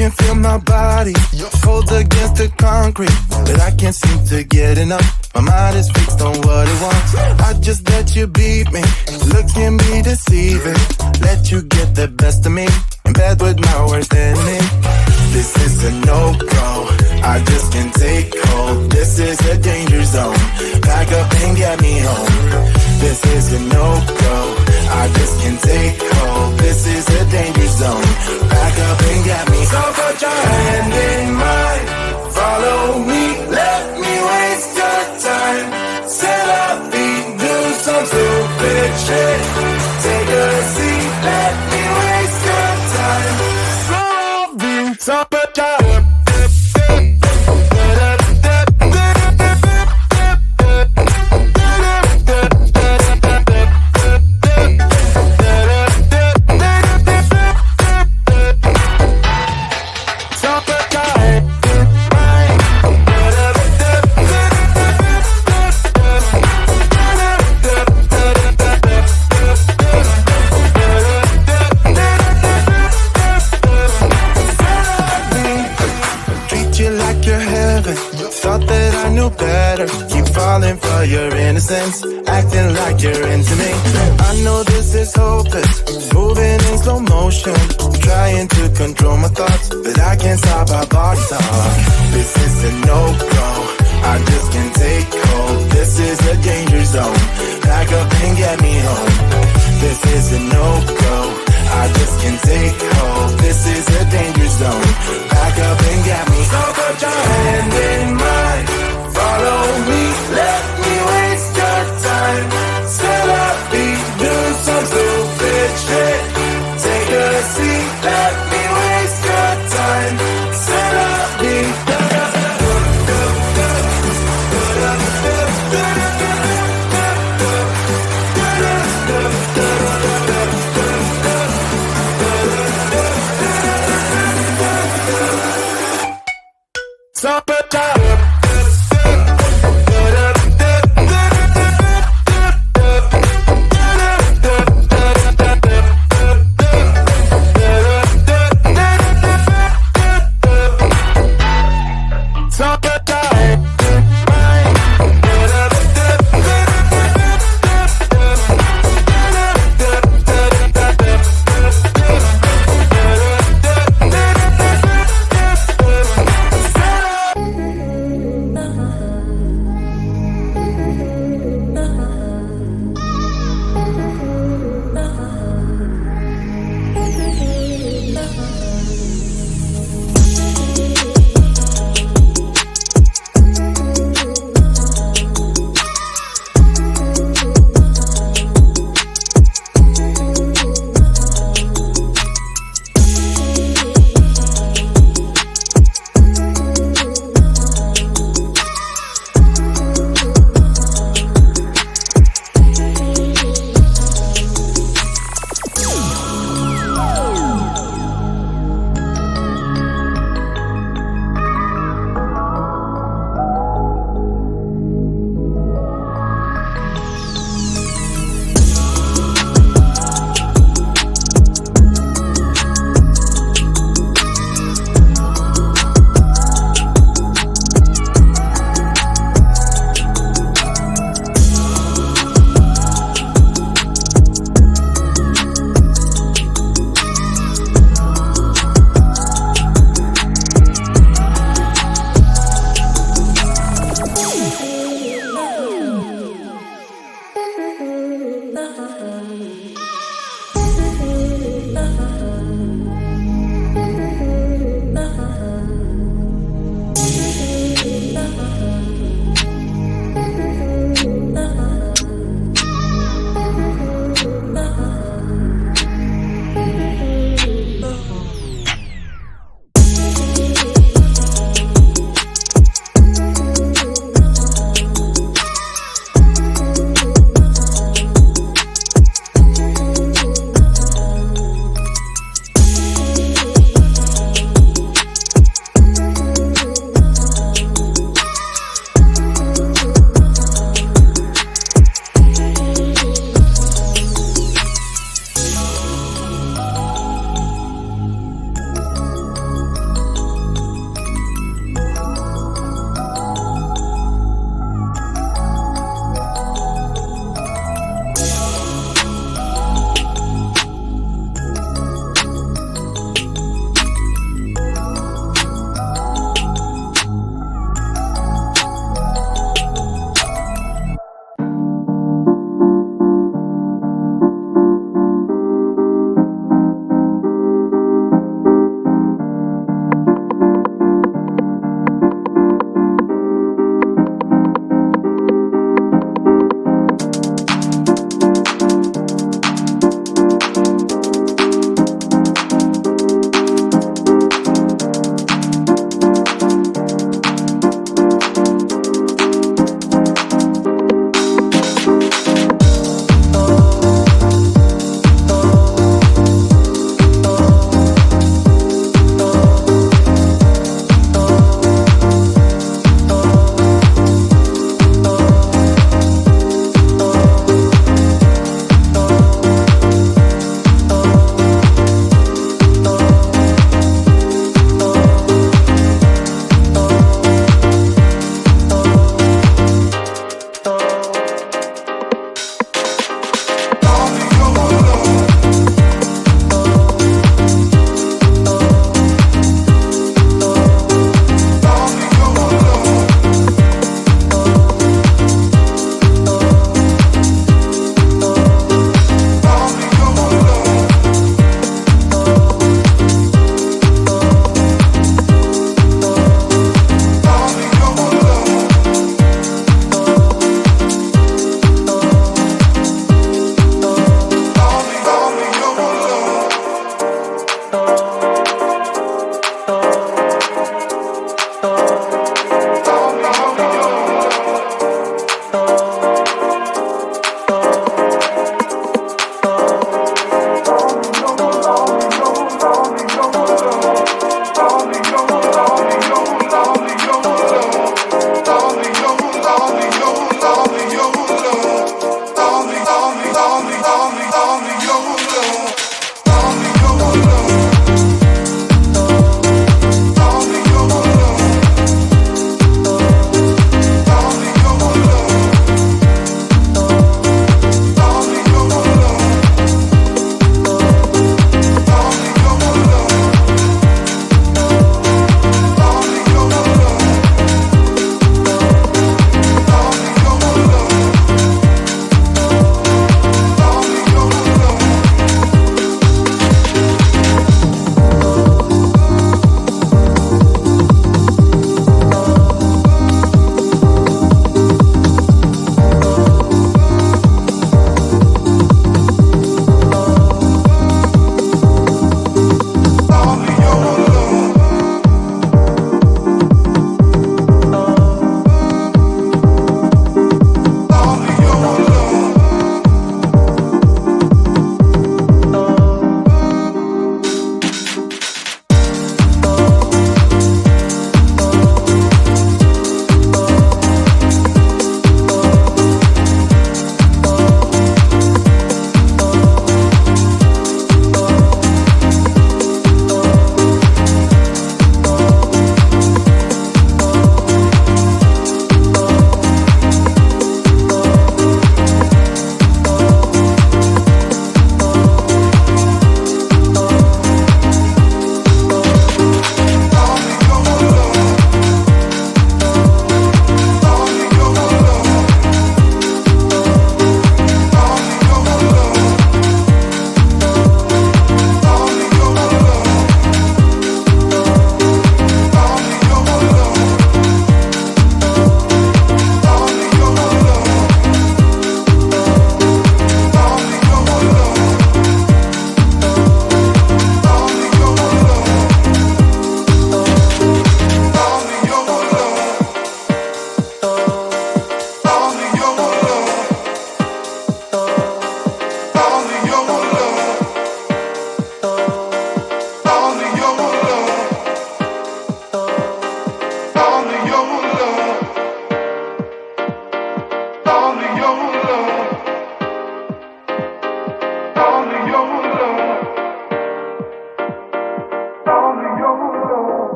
can feel my body cold against the concrete, but I can't seem to get enough. My mind is fixed on what it wants. I just let you beat me, look at me deceiving. Let you get the best of me, in bed with my worst enemy. This is a no-go, I just can't take hold. This is a danger zone, pack up and get me home. This is a no-go, I just can't take hold. This is a danger zone, pack up and get me. So put your hand in mine, follow me, let me waste your time. Set up feet, do some stupid shit. Take a seat, let me waste your time. So put your for your innocence, acting like you're into me. I know this is hopeless, moving in slow motion, trying to control my thoughts, but I can't stop our body talk. This is a no-go, I just can't take hold. This is a danger zone, pack up and get me home. This is a no-go, I just can't take hold. This is a danger zone, pack up and get me. So put your hand in mine, follow me, let me waste your time. Set up feet, do some stupid shit. Take a seat, let me waste your time. Set up feet. So put your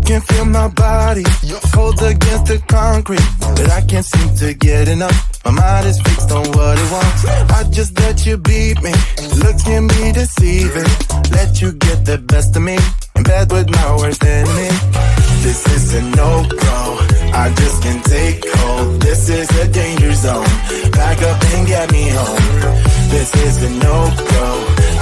can feel my body cold against the concrete, but I can't seem to get enough. My mind is fixed on what it wants. I just let you beat me. Looks can be deceiving. Let you get the best of me. In bed with my worst enemy. This is a no-go. I just can't take hold. This is a danger zone. Back up and get me home. This is a no-go.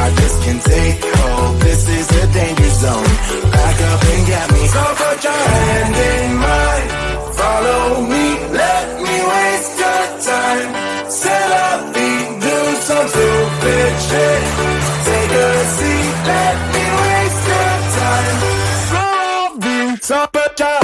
I just can't take hold. This is a danger zone. Back up and get me. So put your hand in mine. Follow me. Let me waste your time. Set up feet. Do some stupid shit. Take a seat. Let me waste your time. So put your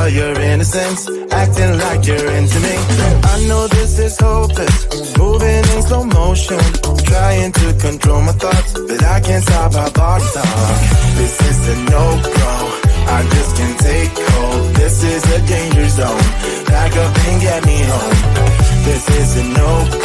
for your innocence, acting like you're into me. I know this is hopeless, moving in slow motion, trying to control my thoughts, but I can't stop our body talk. This is a no-go, I just can't take hold. This is a danger zone, back up and get me home. This is a no-go.